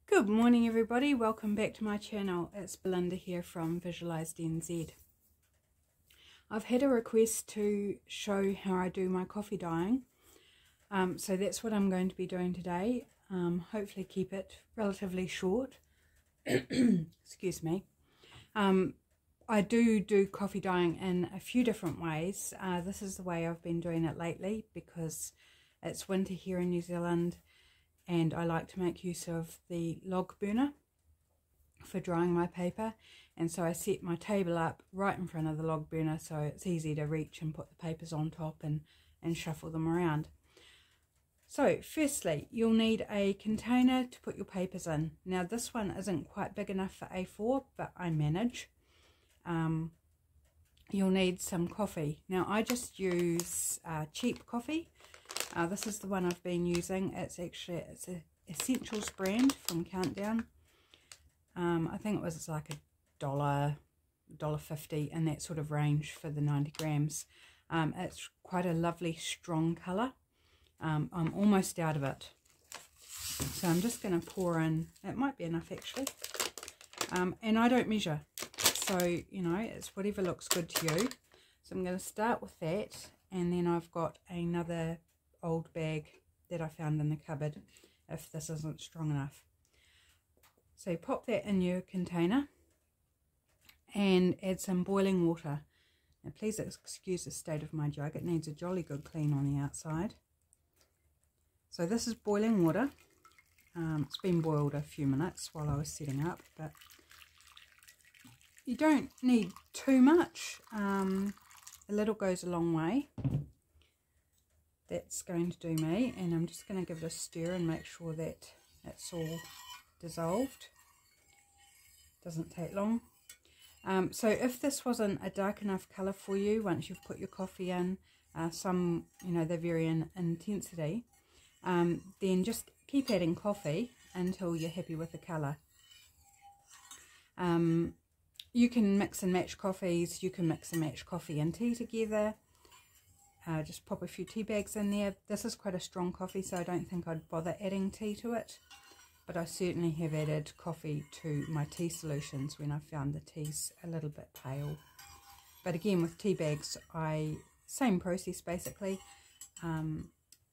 Good morning everybody, welcome back to my channel. It's Belinda here from Visualized NZ. I've had a request to show how I do my coffee dyeing, so that's what I'm going to be doing today. Hopefully keep it relatively short. Excuse me. I do coffee dyeing in a few different ways. This is the way I've been doing it lately because it's winter here in New Zealand and I like to make use of the log burner for drying my paper, and so I set my table up right in front of the log burner so it's easy to reach and put the papers on top and shuffle them around. So firstly, you'll need a container to put your papers in. Now this one isn't quite big enough for A4, but I manage. You'll need some coffee. Now I just use cheap coffee. This is the one I've been using. It's a Essentials brand from Countdown. I think it was like $1.50 in that sort of range for the 90 grams. It's quite a lovely strong colour. I'm almost out of it, so I'm just going to pour in. It might be enough actually, and I don't measure, so you know, it's whatever looks good to you. So I'm going to start with that, and then I've got another old bag that I found in the cupboard if this isn't strong enough. So pop that in your container and add some boiling water. Now please excuse the state of my jug, it needs a jolly good clean on the outside. So this is boiling water. It's been boiled a few minutes while I was setting up, but you don't need too much. A little goes a long way. That's going to do me, and I'm just going to give it a stir and make sure that it's all dissolved. Doesn't take long. So if this wasn't a dark enough colour for you once you've put your coffee in, some, you know, they vary in intensity, then just keep adding coffee until you're happy with the colour. You can mix and match coffees, you can mix and match coffee and tea together. Just pop a few tea bags in there. This is quite a strong coffee, so I don't think I'd bother adding tea to it, but I certainly have added coffee to my tea solutions when I found the tea's a little bit pale. But again, with tea bags, same process basically,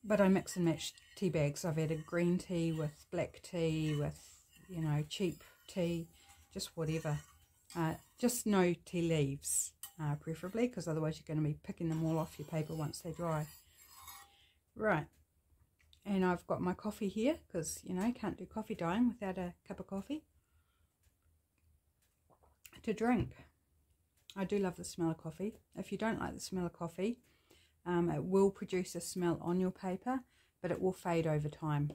but I mix and match tea bags. I've added green tea with black tea, with, you know, cheap tea, just whatever. Just no tea leaves, preferably, because otherwise you're going to be picking them all off your paper once they dry. Right, and I've got my coffee here because, you know, you can't do coffee dyeing without a cup of coffee to drink. I do love the smell of coffee. If you don't like the smell of coffee, it will produce a smell on your paper, but it will fade over time.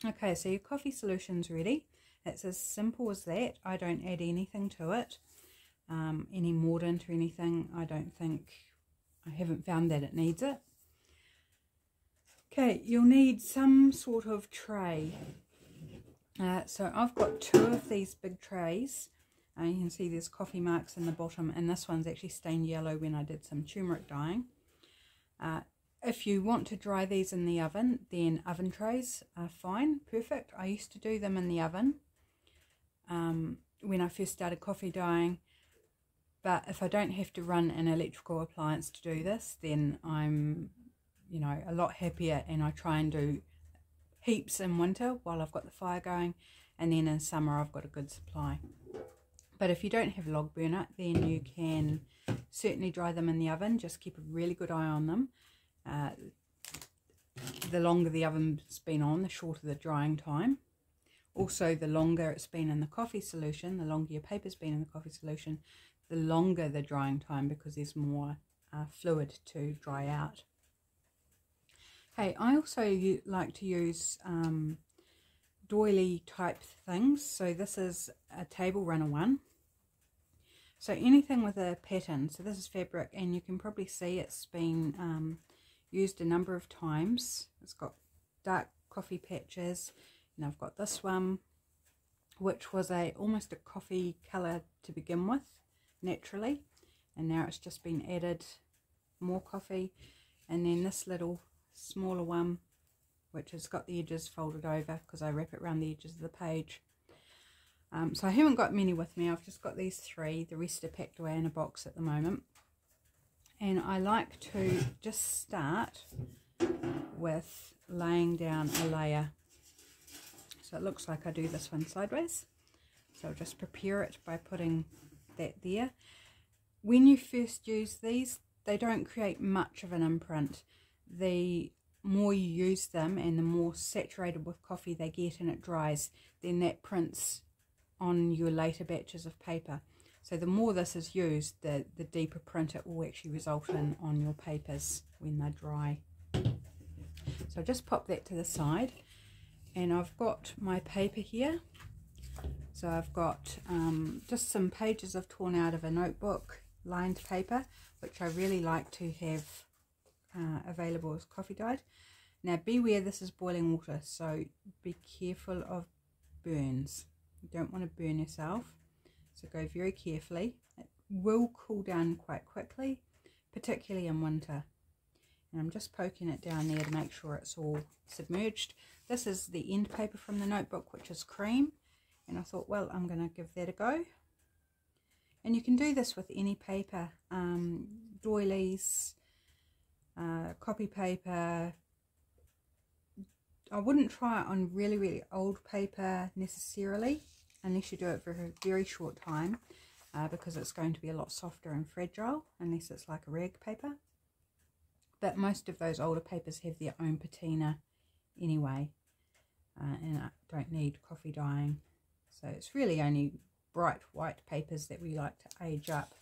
Okay, so your coffee solution's ready. It's as simple as that. I don't add anything to it, any mordant or anything. I haven't found that it needs it. Okay, you'll need some sort of tray. So I've got two of these big trays. You can see there's coffee marks in the bottom, and this one's actually stained yellow when I did some turmeric dyeing. If you want to dry these in the oven, then oven trays are fine, perfect. I used to do them in the oven when I first started coffee dyeing, but if I don't have to run an electrical appliance to do this, then I'm, you know, a lot happier, and I try and do heaps in winter while I've got the fire going, and then in summer I've got a good supply. But if you don't have a log burner, then you can certainly dry them in the oven. Just keep a really good eye on them. The longer the oven's been on, the shorter the drying time. Also, the longer it's been in the coffee solution, the longer your paper's been in the coffee solution, the longer the drying time, because there's more fluid to dry out. Okay, I also like to use doily type things. So this is a table runner one. So anything with a pattern. So this is fabric, and you can probably see it's been used a number of times. It's got dark coffee patches, and I've got this one, which was almost a coffee colour to begin with, naturally, and now it's just been added more coffee. And then this little smaller one which has got the edges folded over because I wrap it around the edges of the page. So I haven't got many with me. I've just got these 3. The rest are packed away in a box at the moment. And I like to just start with laying down a layer. So it looks like I do this one sideways. So I'll just prepare it by putting that there. When you first use these, they don't create much of an imprint. The more you use them and the more saturated with coffee they get and it dries, then that prints on your later batches of paper. So the more this is used, the deeper print it will actually result in on your papers when they're dry. So just pop that to the side, and I've got my paper here. So I've got just some pages I've torn out of a notebook, lined paper, which I really like to have available as coffee dyed. Now beware, this is boiling water, so be careful of burns. You don't want to burn yourself, so go very carefully. It will cool down quite quickly, particularly in winter. And I'm just poking it down there to make sure it's all submerged. This is the end paper from the notebook, which is cream, and I thought, well, I'm going to give that a go. And you can do this with any paper, doilies, copy paper. I wouldn't try it on really, really old paper necessarily, unless you do it for a very short time, because it's going to be a lot softer and fragile, unless it's like a rag paper. But most of those older papers have their own patina anyway, and I don't need coffee dyeing. So it's really only bright white papers that we like to age up.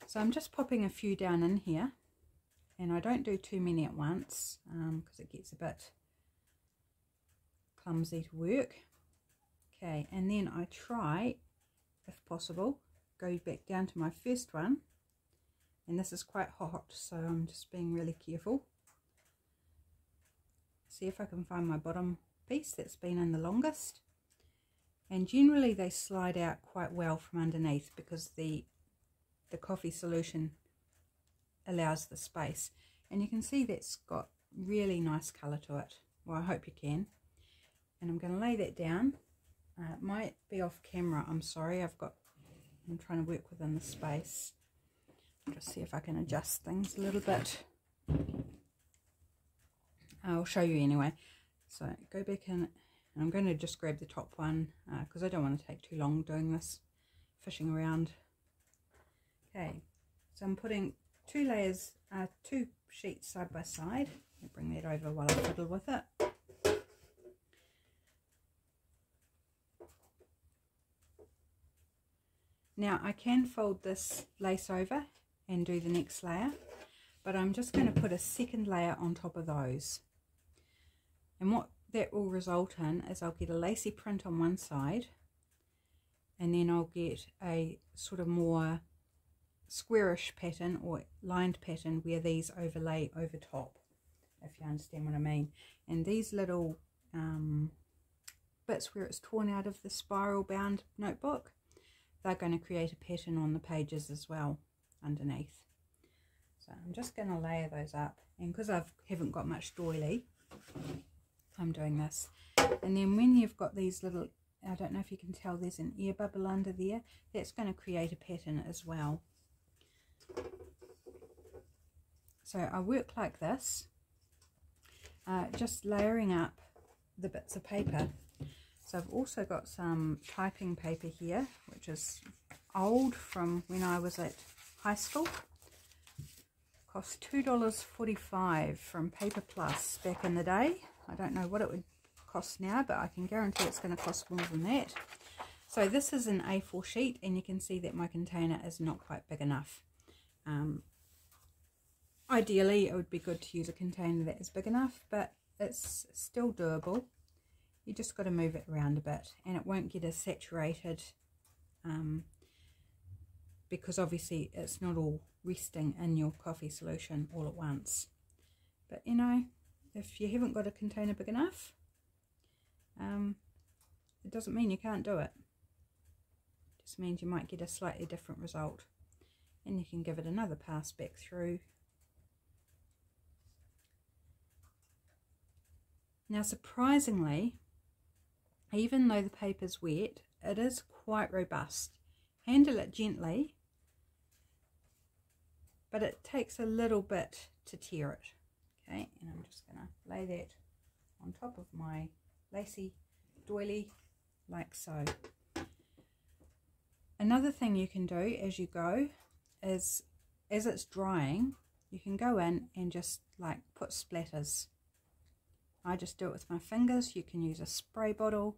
So I'm just popping a few down in here, and I don't do too many at once because it gets a bit clumsy to work. Okay, and then I try, if possible, go back down to my first one, and this is quite hot, so I'm just being really careful. See if I can find my bottom piece that's been in the longest, and generally they slide out quite well from underneath because the coffee solution allows the space, and you can see that's got really nice colour to it. Well, I hope you can. And I'm going to lay that down. It might be off camera, I'm sorry, I'm trying to work within the space. Just see if I can adjust things a little bit. I'll show you anyway. So go back in, and I'm going to just grab the top one because I don't want to take too long doing this, fishing around. Okay, so I'm putting 2 layers, 2 sheets side by side. I'll bring that over while I fiddle with it. Now I can fold this lace over and do the next layer, but I'm just going to put a second layer on top of those. And what that will result in is I'll get a lacy print on one side, and then I'll get a sort of more squarish pattern or lined pattern where these overlay over top, if you understand what I mean. And these little bits where it's torn out of the spiral bound notebook, they're going to create a pattern on the pages as well underneath. So I'm just going to layer those up, and because I haven't got much doily, I'm doing this. And then when you've got these little, I don't know if you can tell, there's an air bubble under there, that's going to create a pattern as well. So I work like this, just layering up the bits of paper. So I've also got some typing paper here, which is old from when I was at high school. Cost $2.45 from Paper Plus back in the day. I don't know what it would cost now, but I can guarantee it's going to cost more than that. So this is an A4 sheet, and you can see that my container is not quite big enough. Ideally, it would be good to use a container that is big enough, but it's still doable. You just got to move it around a bit, and it won't get as saturated because obviously it's not all resting in your coffee solution all at once. But you know, if you haven't got a container big enough, it doesn't mean you can't do it. It just means you might get a slightly different result, and you can give it another pass back through. Now surprisingly, even though the paper's wet, it is quite robust. Handle it gently, but it takes a little bit to tear it. Okay, and I'm just going to lay that on top of my lacy doily like so. Another thing you can do as you go is, as it's drying, you can go in and just like put splatters. I just do it with my fingers. You can use a spray bottle.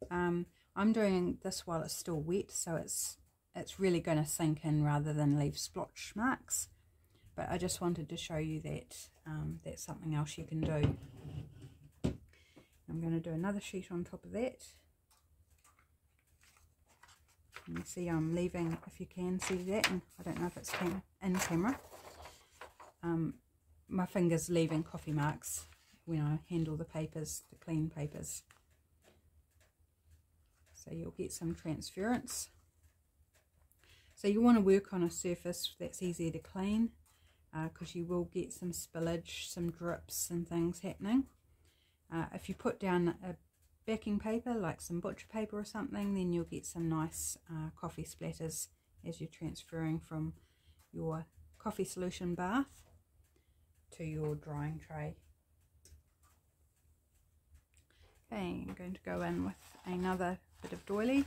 I'm doing this while it's still wet, so it's really going to sink in rather than leave splotch marks. But I just wanted to show you that that's something else you can do. I'm going to do another sheet on top of that. You see I'm leaving, if you can see that, and I don't know if it's in camera, my fingers leaving coffee marks when I handle the papers, the clean papers. So you'll get some transference. So you want to work on a surface that's easier to clean, because you will get some spillage, some drips and things happening. If you put down a backing paper like some butcher paper or something, then you'll get some nice coffee splatters as you're transferring from your coffee solution bath to your drying tray. Okay, I'm going to go in with another bit of doily.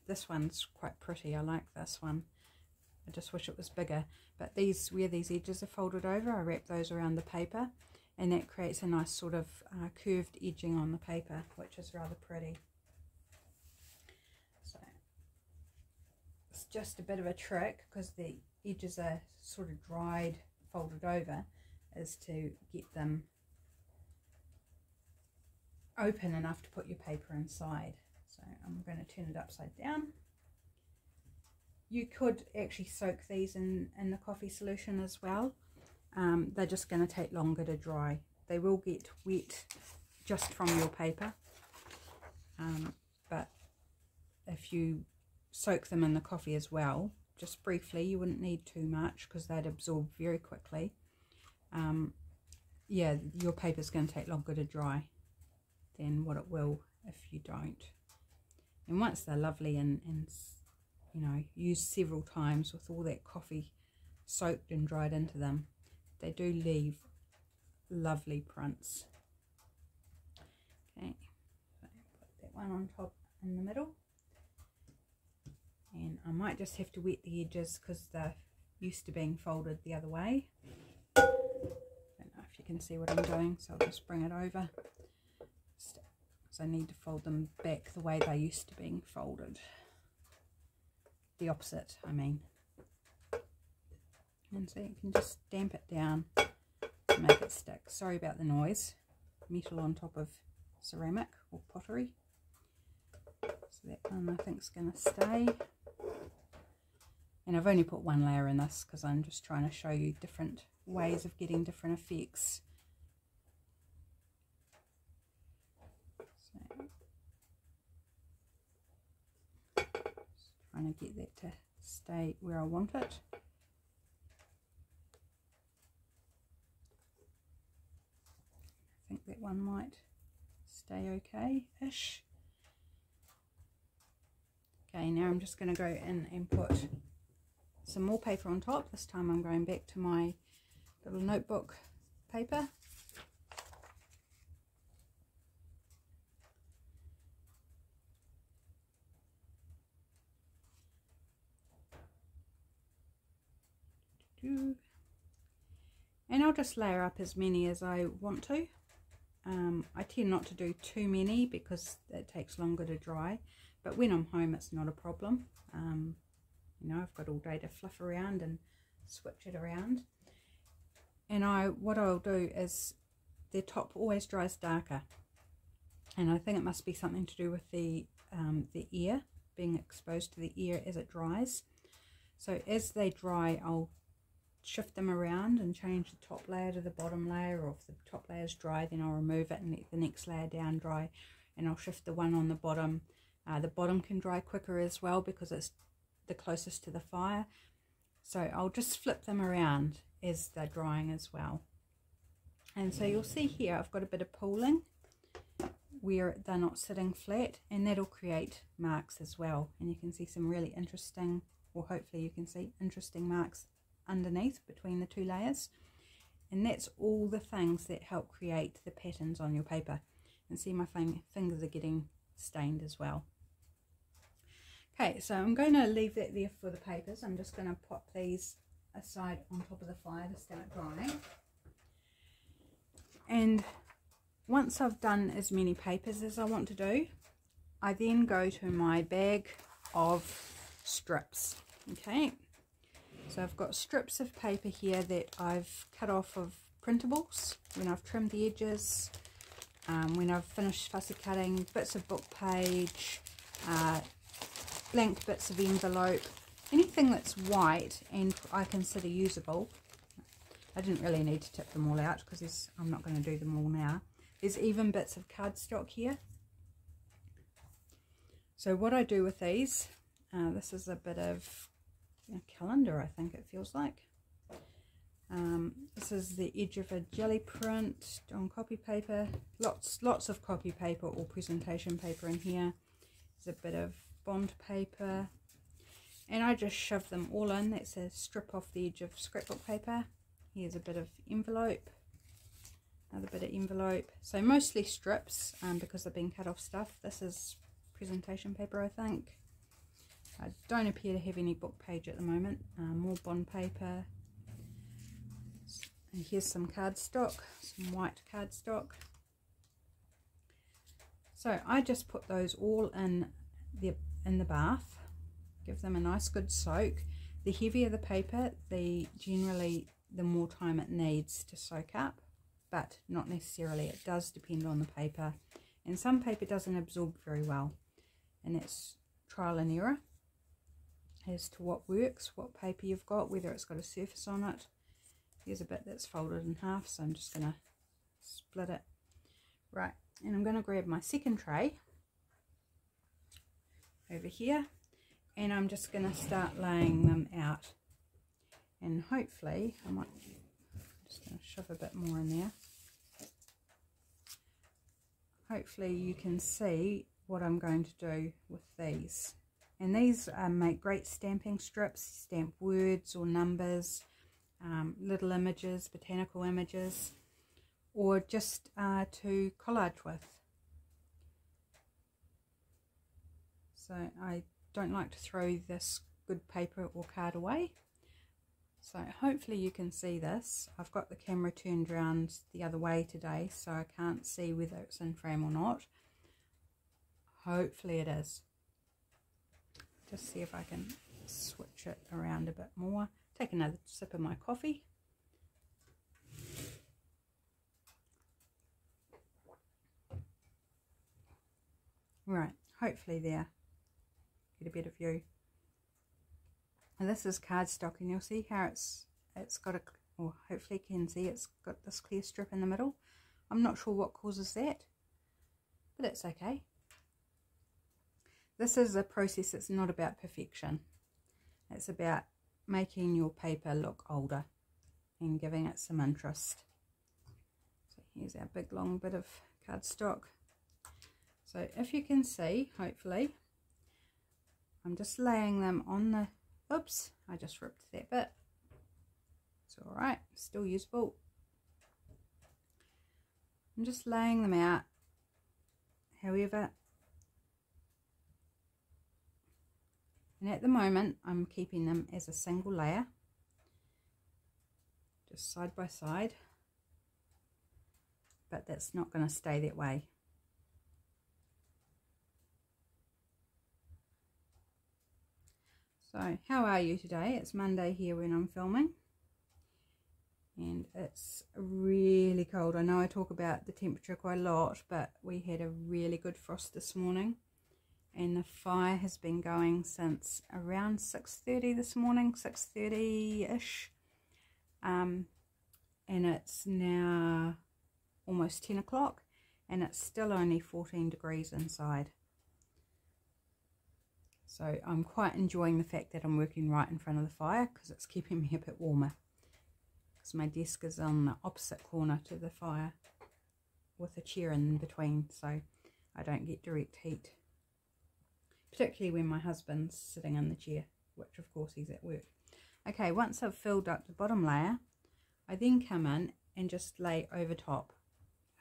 This one's quite pretty, I like this one. I just wish it was bigger, but these, where these edges are folded over, I wrap those around the paper, and that creates a nice sort of curved edging on the paper, which is rather pretty. So it's just a bit of a trick, because the edges are sort of dried, folded over, is to get them open enough to put your paper inside. So I'm going to turn it upside down. You could actually soak these in the coffee solution as well. They're just going to take longer to dry. They will get wet just from your paper, but if you soak them in the coffee as well, just briefly, you wouldn't need too much because they'd absorb very quickly. Yeah, your paper's going to take longer to dry than what it will if you don't. And once they're lovely and you know, used several times with all that coffee soaked and dried into them, they do leave lovely prints. Okay, so put that one on top in the middle, and I might just have to wet the edges because they're used to being folded the other way. I don't know if you can see what I'm doing, so I'll just bring it over. So I need to fold them back the way they used to being folded. The opposite, I mean. And so you can just damp it down to make it stick. Sorry about the noise. Metal on top of ceramic or pottery. So that one I think is going to stay. And I've only put one layer in this because I'm just trying to show you different ways of getting different effects. So, just trying to get that to stay where I want it. I think that one might stay okay-ish. Okay, now I'm just going to go in and put some more paper on top. This time I'm going back to my little notebook paper. And I'll just layer up as many as I want to. I tend not to do too many because it takes longer to dry, but when I'm home it's not a problem. You know, I've got all day to fluff around and switch it around. And what I'll do is the top always dries darker, and I think it must be something to do with the air, being exposed to the air as it dries. So as they dry, I'll shift them around and change the top layer to the bottom layer, or if the top layer is dry then I'll remove it and let the next layer down dry, and I'll shift the one on the bottom. The bottom can dry quicker as well because it's the closest to the fire, so I'll just flip them around as they're drying as well. And so you'll see here I've got a bit of pooling where they're not sitting flat, and that'll create marks as well. And you can see some really interesting, or hopefully you can see interesting marks underneath between the two layers. And that's all the things that help create the patterns on your paper. And see, my fingers are getting stained as well. Okay, so I'm going to leave that there for the papers. I'm just going to pop these aside on top of the fire to start drying. And once I've done as many papers as I want to do, I then go to my bag of strips. Okay, so I've got strips of paper here that I've cut off of printables when I've trimmed the edges, when I've finished fussy cutting, bits of book page, blank bits of envelope, anything that's white and I consider usable. I didn't really need to tip them all out because I'm not going to do them all now. There's even bits of cardstock here. So what I do with these, this is a bit of a calendar, I think it feels like. This is the edge of a jelly print on copy paper. Lots of copy paper or presentation paper in here. There's a bit of bond paper. And I just shove them all in. That's a strip off the edge of scrapbook paper. Here's a bit of envelope. Another bit of envelope. So mostly strips because they've been cut off stuff. This is presentation paper, I think. I don't appear to have any book page at the moment. More bond paper. And here's some cardstock, some white cardstock. So I just put those all in the bath. Give them a nice good soak. The heavier the paper, generally the more time it needs to soak up. But not necessarily, it does depend on the paper, and some paper doesn't absorb very well, and it's trial and error as to what works, what paper you've got, whether it's got a surface on it. Here's a bit that's folded in half, so I'm just going to split it. Right, and I'm going to grab my second tray over here, and I'm just going to start laying them out, and hopefully I'm just going to shove a bit more in there. Hopefully you can see what I'm going to do with these. And these make great stamping strips, stamp words or numbers, little images, botanical images, or just to collage with. So I don't like to throw this good paper or card away. So hopefully you can see this. I've got the camera turned around the other way today, so I can't see whether it's in frame or not. Hopefully it is. Just see if I can switch it around a bit more. Take another sip of my coffee. Right, hopefully there. Get a better view. And this is cardstock, and you'll see how it's got a, or hopefully you can see it's got this clear strip in the middle. I'm not sure what causes that, but it's okay. This is a process that's not about perfection. It's about making your paper look older and giving it some interest. So here's our big long bit of cardstock. So if you can see, hopefully, I'm just laying them on the, oops, I just ripped that bit. It's alright, still usable. I'm just laying them out, however, and at the moment I'm keeping them as a single layer, just side by side, but that's not going to stay that way. So how are you today? It's Monday here when I'm filming, and it's really cold. I know I talk about the temperature quite a lot, but we had a really good frost this morning, and the fire has been going since around 6:30 this morning, 6:30ish, and it's now almost 10 o'clock, and it's still only 14 degrees inside. So I'm quite enjoying the fact that I'm working right in front of the fire, because it's keeping me a bit warmer. because my desk is on the opposite corner to the fire with a chair in between, so I don't get direct heat, particularly when my husband's sitting in the chair, which of course he's at work. Okay, once I've filled up the bottom layer, I then come in and just lay over top.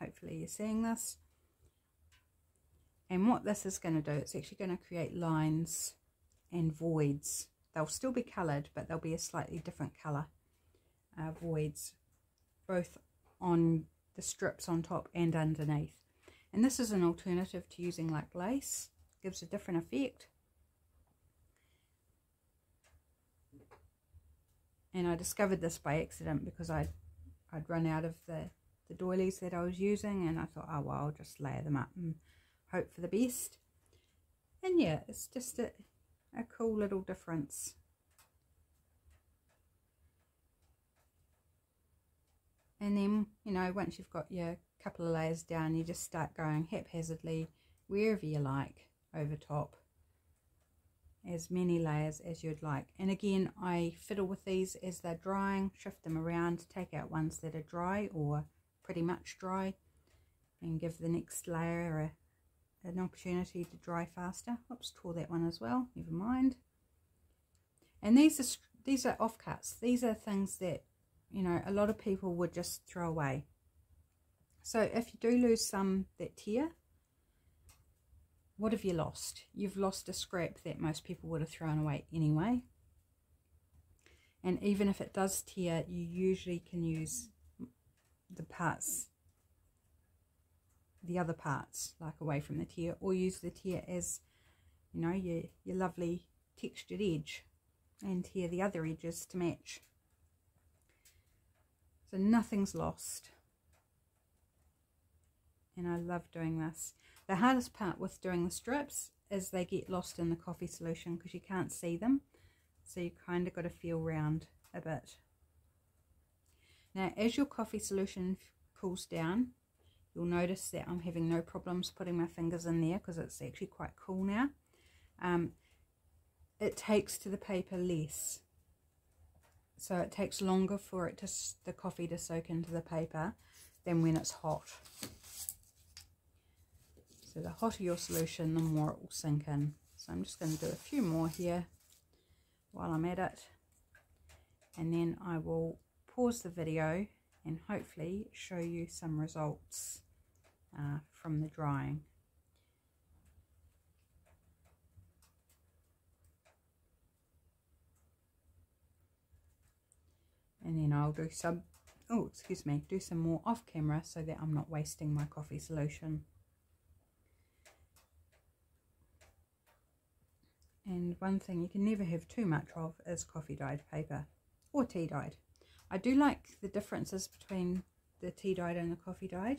Hopefully you're seeing this. And what this is going to do, it's actually going to create lines and voids. They'll still be coloured, but they'll be a slightly different colour. Voids, both on the strips on top and underneath. And this is an alternative to using like lace. Gives a different effect. And I discovered this by accident because I'd run out of the doilies that I was using, and I thought, oh well, I'll just layer them up and hope for the best. And yeah, it's just a cool little difference. And then, you know, once you've got your couple of layers down, you just start going haphazardly wherever you like over top, as many layers as you'd like. And again, I fiddle with these as they're drying, shift them around, take out ones that are dry or pretty much dry, and give the next layer an opportunity to dry faster. Oops, tore that one as well, never mind. And these are offcuts. These are things that, you know, a lot of people would just throw away. So if you do lose some that tear, what have you lost? You've lost a scrap that most people would have thrown away anyway. And even if it does tear, you usually can use the parts, the other parts, like away from the tear, or use the tear as, you know, your lovely textured edge, and tear the other edges to match. So nothing's lost. And I love doing this. The hardest part with doing the strips is they get lost in the coffee solution because you can't see them. So you kind of got to feel round a bit. Now, as your coffee solution cools down, you'll notice that I'm having no problems putting my fingers in there because it's actually quite cool now. It takes to the paper less. So it takes longer for the coffee to soak into the paper than when it's hot. So the hotter your solution, the more it will sink in. So I'm just going to do a few more here while I'm at it. And then I will pause the video and hopefully show you some results from the drying. And then I'll do some, do some more off camera so that I'm not wasting my coffee solution. And one thing you can never have too much of is coffee dyed paper or tea dyed. I do like the differences between the tea dyed and the coffee dyed.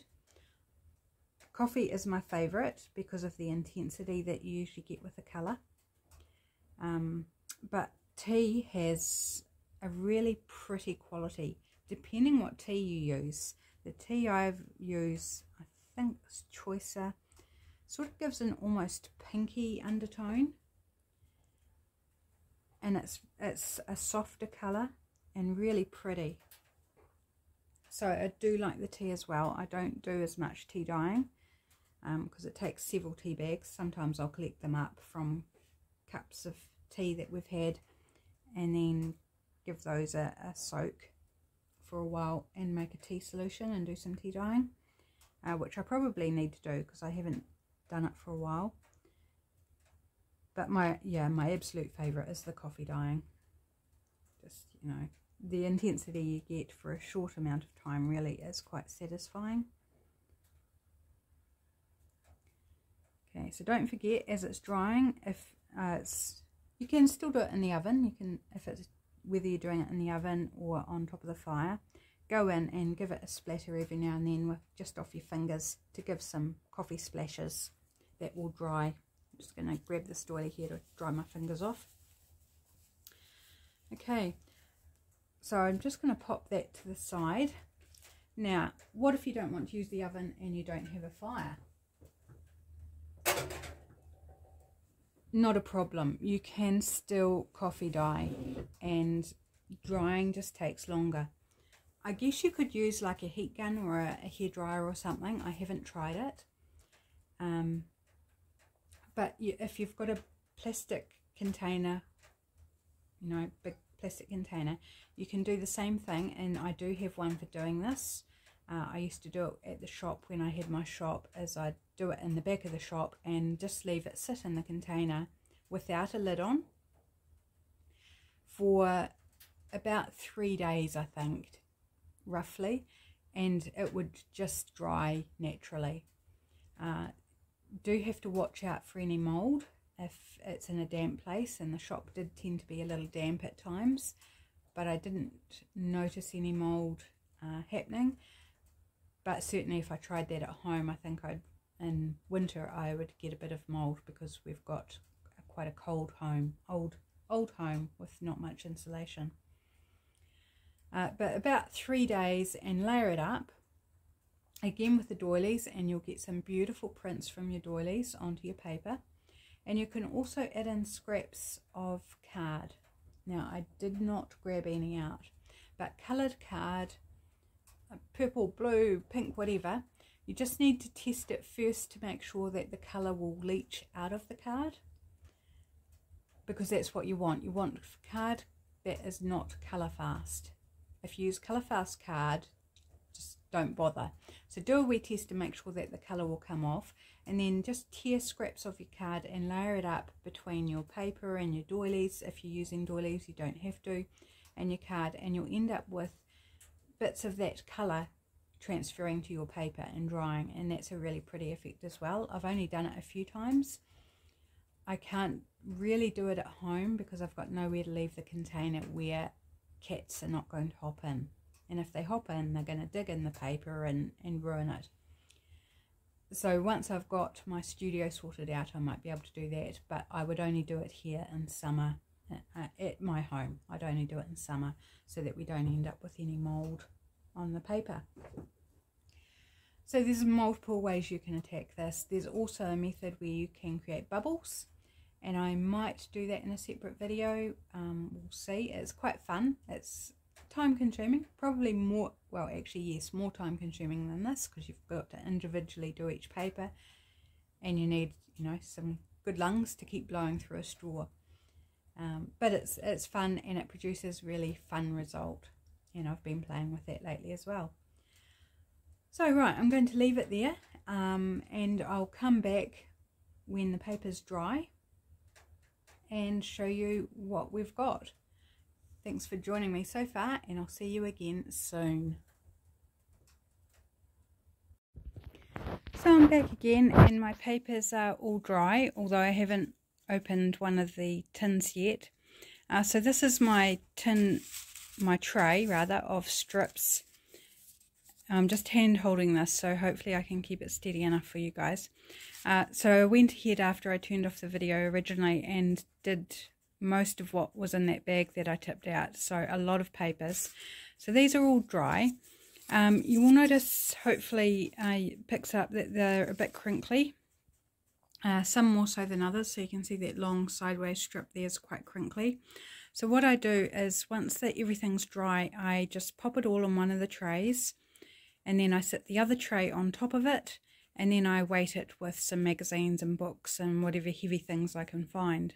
Coffee is my favourite because of the intensity that you usually get with the colour. But tea has a really pretty quality depending what tea you use. The tea I use, I think, is choicer. Sort of gives an almost pinky undertone. And it's a softer colour and really pretty. So I do like the tea as well. I don't do as much tea dyeing because it takes several tea bags. Sometimes I'll collect them up from cups of tea that we've had and then give those a soak for a while and make a tea solution and do some tea dyeing, which I probably need to do because I haven't done it for a while. But my absolute favourite is the coffee dyeing. Just, you know, the intensity you get for a short amount of time really is quite satisfying. Okay, so don't forget, as it's drying, if you can still do it in the oven. You can, whether you're doing it in the oven or on top of the fire, go in and give it a splatter every now and then with just off your fingers to give some coffee splashes that will dry. I'm just going to grab this doily here to dry my fingers off. Okay, so I'm just going to pop that to the side. Now, what if you don't want to use the oven and you don't have a fire? Not a problem. You can still coffee dye, and drying just takes longer. I guess you could use like a heat gun or a hairdryer or something. I haven't tried it. But if you've got a plastic container, you know, big plastic container, you can do the same thing, and I do have one for doing this. I used to do it at the shop when I had my shop, as I'd do it in the back of the shop and just leave it sit in the container without a lid on for about 3 days, I think, roughly, and it would just dry naturally. Do have to watch out for any mold if it's in a damp place, and the shop did tend to be a little damp at times, but I didn't notice any mold happening. But certainly if I tried that at home, I think in winter I would get a bit of mold, because we've got quite a cold home, old home with not much insulation. But about 3 days, and layer it up again with the doilies, and you'll get some beautiful prints from your doilies onto your paper. And you can also add in scraps of card. Now, I did not grab any out, but coloured card, purple, blue, pink, whatever, you just need to test it first to make sure that the colour will leach out of the card, because that's what you want. You want card that is not colour fast. If you use colour fast card, just don't bother. So do a wee test to make sure that the colour will come off, and then just tear scraps of your card and layer it up between your paper and your doilies. If you're using doilies, you don't have to, and your card, and you'll end up with bits of that colour transferring to your paper and drying, and that's a really pretty effect as well. I've only done it a few times. I can't really do it at home because I've got nowhere to leave the container where cats are not going to hop in, and if they hop in, they're going to dig in the paper and ruin it. So once I've got my studio sorted out, I might be able to do that, but I would only do it here in summer at my home. I'd only do it in summer so that we don't end up with any mold on the paper. So there's multiple ways you can attack this. There's also a method where you can create bubbles, and I might do that in a separate video. We'll see. It's quite fun. It's time consuming, probably more, well actually yes, more time consuming than this, because you've got to individually do each paper, and you need, you know, some good lungs to keep blowing through a straw. But it's fun, and it produces really fun result, and I've been playing with that lately as well. So right, I'm going to leave it there, and I'll come back when the paper's dry and show you what we've got. Thanks for joining me so far, and I'll see you again soon. So I'm back again, and my papers are all dry, although I haven't opened one of the tins yet. So this is my tray rather, of strips. I'm just hand holding this, so hopefully I can keep it steady enough for you guys. So I went ahead after I turned off the video originally and did most of what was in that bag that I tipped out, so a lot of papers. So these are all dry. You will notice, hopefully it picks up, that they're a bit crinkly, some more so than others. So you can see that long sideways strip there is quite crinkly. So what I do is, once everything's dry, I just pop it all on one of the trays, and then I sit the other tray on top of it, and then I weight it with some magazines and books and whatever heavy things I can find,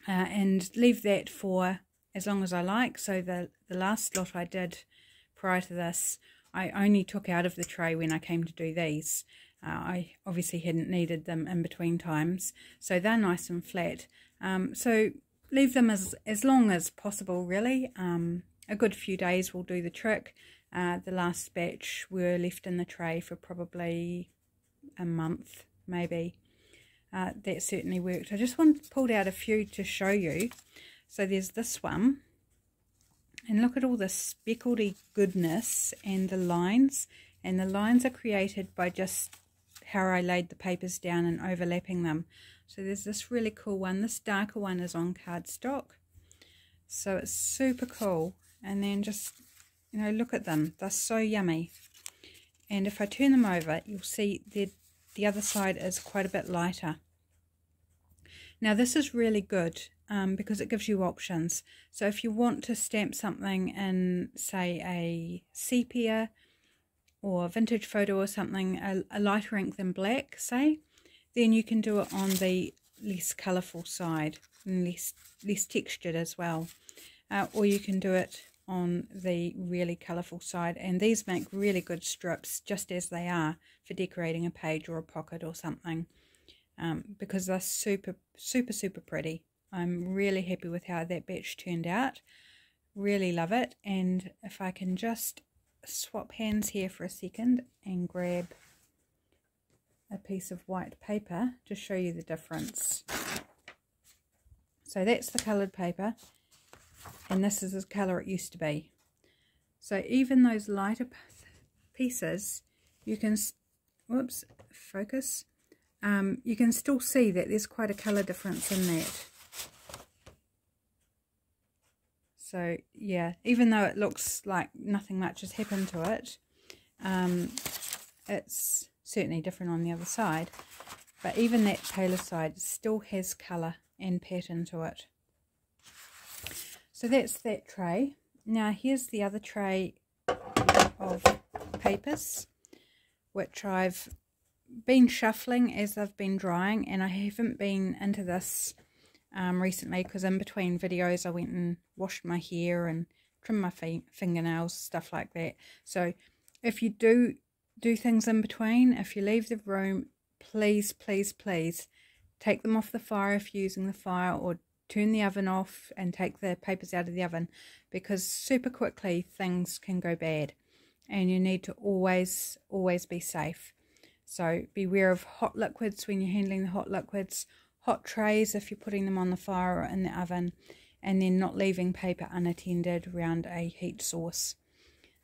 and leave that for as long as I like. So the last lot I did prior to this, I only took out of the tray when I came to do these. I obviously hadn't needed them in between times, so they're nice and flat. So leave them as long as possible, really. A good few days will do the trick. The last batch were left in the tray for probably a month, maybe. That certainly worked. I just pulled out a few to show you. So there's this one, and look at all the speckledy goodness and the lines. And the lines are created by just how I laid the papers down and overlapping them. So there's this really cool one. This darker one is on cardstock, so it's super cool. And then just, you know, look at them. They're so yummy. And if I turn them over, you'll see the other side is quite a bit lighter. Now this is really good because it gives you options. So if you want to stamp something in, say, a sepia or vintage photo or something, a lighter ink than black, say, then you can do it on the less colourful side and less textured as well. Or you can do it on the really colourful side, and these make really good strips just as they are for decorating a page or a pocket or something, because they're super pretty. I'm really happy with how that batch turned out. Really love it. And if I can just swap hands here for a second and grab a piece of white paper to show you the difference. So that's the coloured paper, and this is the colour it used to be. So even those lighter pieces, you can, whoops, focus, you can still see that there's quite a colour difference in that. So yeah, even though it looks like nothing much has happened to it, it's certainly different on the other side, but even that paler side still has colour and pattern to it. So that's that tray. Now here's the other tray of papers, which I've been shuffling as they've been drying, and I haven't been into this recently because in between videos I went and washed my hair and trimmed my fingernails, stuff like that. So if you do things in between, if you leave the room, please take them off the fire if you're using the fire, or turn the oven off and take the papers out of the oven, because super quickly things can go bad and you need to always be safe. So beware of hot liquids when you're handling the hot liquids, hot trays if you're putting them on the fire or in the oven, and then not leaving paper unattended around a heat source.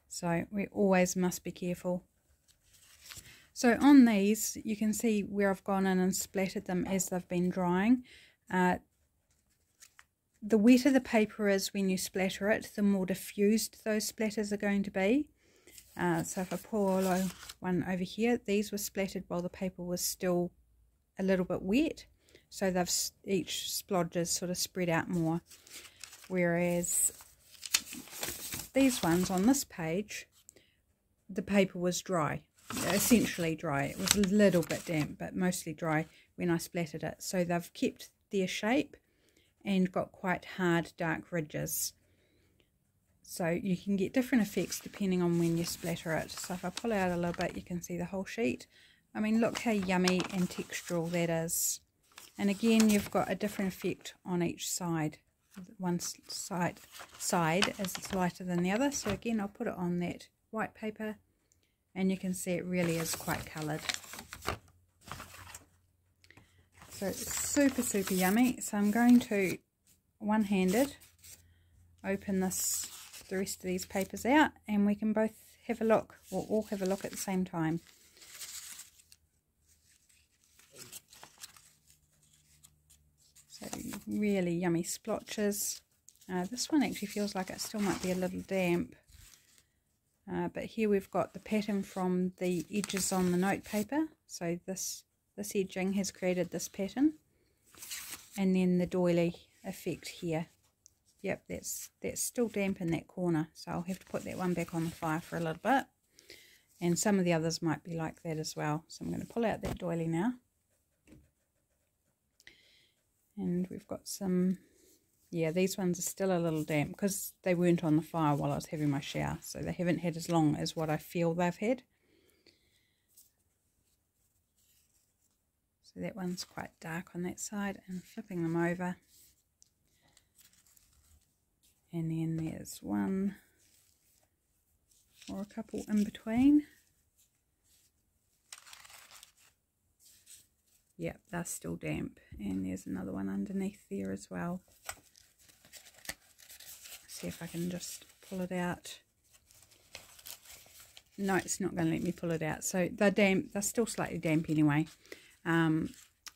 So we always must be careful. So on these, you can see where I've gone in and splattered them as they've been drying. The wetter the paper is when you splatter it, the more diffused those splatters are going to be. So if I pour one over here, these were splattered while the paper was still a little bit wet. So each splodge is sort of spread out more. Whereas these ones on this page, the paper was dry. Essentially dry. It was a little bit damp, but mostly dry when I splattered it. So they've kept their shape and got quite hard dark ridges. So you can get different effects depending on when you splatter it. So if I pull out a little bit, you can see the whole sheet. I mean, look how yummy and textural that is. And again, you've got a different effect on each side. One side is lighter than the other. So again, I'll put it on that white paper, and you can see it really is quite coloured. So it's super yummy. So I'm going to one-handed open the rest of these papers out, and we can both have a look, or all have a look at the same time. So really yummy splotches. This one actually feels like it still might be a little damp. But here we've got the pattern from the edges on the note paper. So this edging has created this pattern. And then the doily effect here. Yep, that's still damp in that corner. So I'll have to put that one back on the fire for a little bit. And some of the others might be like that as well. So I'm going to pull out that doily now. And we've got some... Yeah, these ones are still a little damp because they weren't on the fire while I was having my shower. So they haven't had as long as what I feel they've had. So that one's quite dark on that side, and flipping them over. And then there's one or a couple in between. Yep, they're still damp. And there's another one underneath there as well. See if I can just pull it out. No, it's not going to let me pull it out. So they're damp. They're still slightly damp anyway.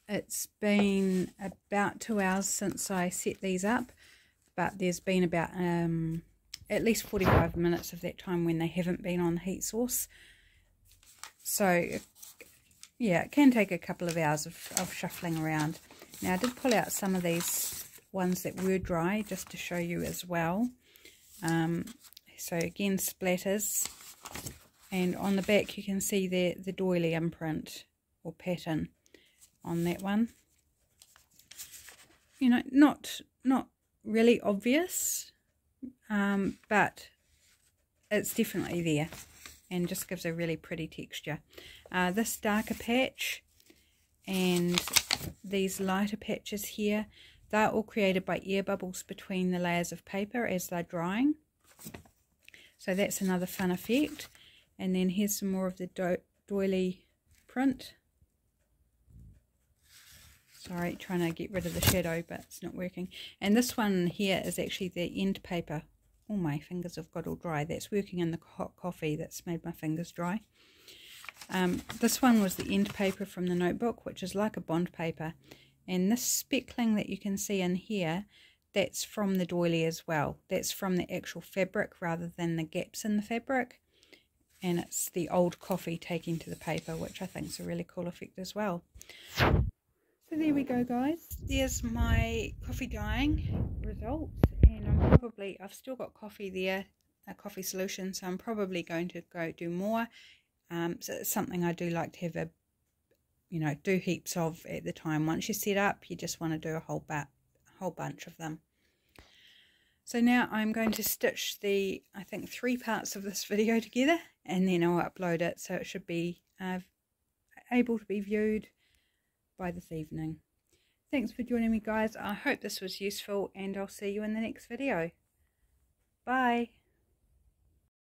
It's been about 2 hours since I set these up, but there's been about at least 45 minutes of that time when they haven't been on the heat source. So yeah, it can take a couple of hours of shuffling around. Now I did pull out some of these ones that were dry just to show you as well. So again, splatters, and on the back you can see the doily imprint or pattern on that one. You know, not really obvious, but it's definitely there and just gives a really pretty texture. This darker patch and these lighter patches here, they're all created by air bubbles between the layers of paper as they're drying. So that's another fun effect. And then here's some more of the doily print. Sorry, trying to get rid of the shadow, but it's not working. And this one here is actually the end paper. Oh, my fingers have got all dry. That's working in the hot coffee that's made my fingers dry. This one was the end paper from the notebook, which is like a bond paper. And this speckling that you can see in here, that's from the doily as well. That's from the actual fabric rather than the gaps in the fabric. And it's the old coffee taking to the paper, which I think is a really cool effect as well. So there we go, guys. There's my coffee dyeing results. And I've still got coffee there, a coffee solution, so I'm probably going to go do more. So it's something I do like to have do heaps of at the time. Once you set up, you just want to do a whole bunch of them. So now I'm going to stitch I think 3 parts of this video together, and then I'll upload it, so it should be able to be viewed by this evening. Thanks for joining me, guys. I hope this was useful, and I'll see you in the next video. Bye.